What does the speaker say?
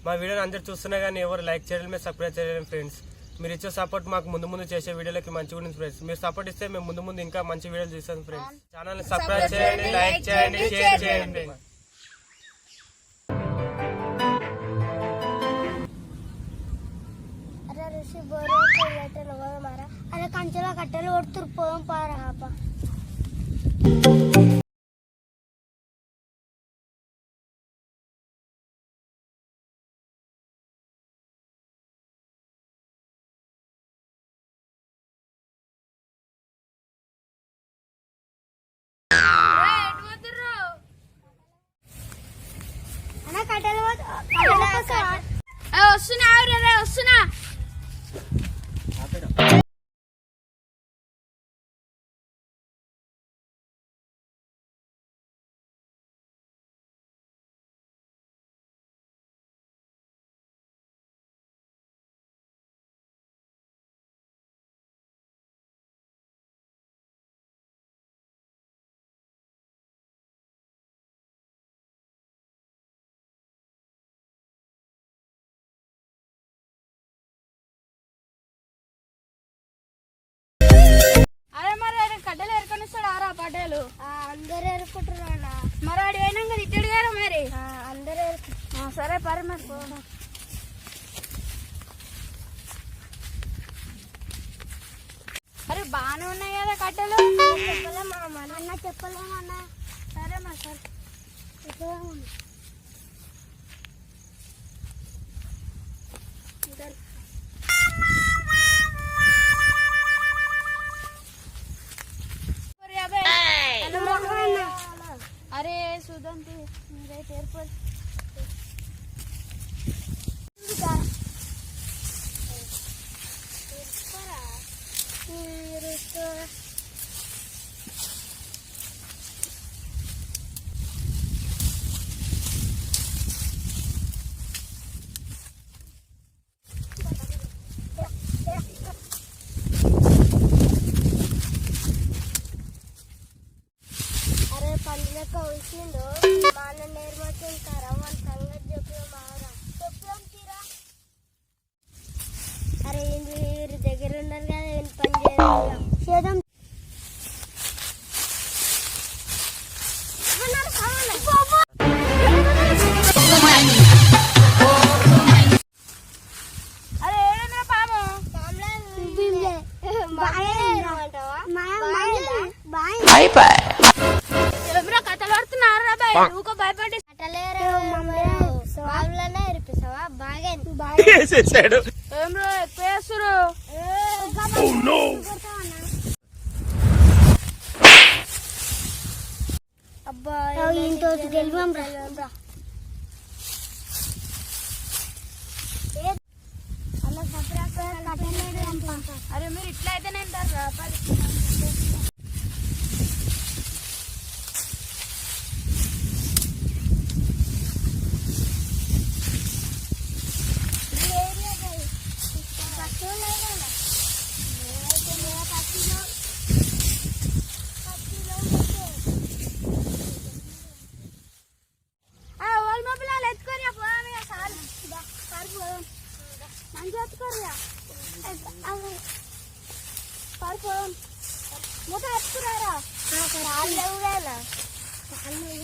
మా వీడియోని అందరు చూస్తున్నా కానీ ఎవరు లైక్ చేయడం సబ్స్క్రైబ్ చేయడం ఫ్రెండ్స్. మీరు ఇచ్చే సపోర్ట్ మాకు ముందు చేసే వీడియోలకి మంచిగా ఉంటుంది ఫ్రెండ్స్. మీరు సపోర్ట్ ఇస్తే మేము ముందు ఇంకా మంచి వీడియోలు తీస్తాం ఫ్రెండ్స్. ఛానల్ ని సబ్స్క్రైబ్ చేయండి, లైక్ చేయండి, షేర్ చేయండి. అరే కంచెలో కట్టెలు కొడుతురు పోదాం పారా. వస్తున్నా వస్తున్నా. కట్టెలు ఎరుకొనిస్తాడు ఆరా పటేలు. అందరు ఎరుకుంటున్నా మరి వాడు పోయినాక తిట్టాడు కదా మరి. అందరు సరే పరి మరి పోదాం. అరే బాగానే ఉన్నాయి కదా కట్టెలు. అన్న చెప్పలేమన్నా. సరే మరి సరే అరే సుధంతి మీరైతే ఏర్పడి పండుగ వచ్చిందో మా అన్న నేర్మతుంటారా వాళ్ళ సంగతి చెప్పాం తీరా. అరే వీరి దగ్గర ఉన్నారు కదా ఏం పని చేద్దాం. అరే ఏదైనా పాము కథలు పడుతున్నారు రా బాయ్. ఊకో భయపడి వాళ్ళనే ఇరిపిస్తావా బాగా ఏం రో ఎక్కువ చేస్తురు. అబ్బా ఇంతో గెలివాం రా. అరే మీరు ఇట్లా అయితేనే అంటారు రా. మంచిగా ఎత్తుకోరా పడిపోదాం. మూత ఎత్తుకురారా. కాళ్ళు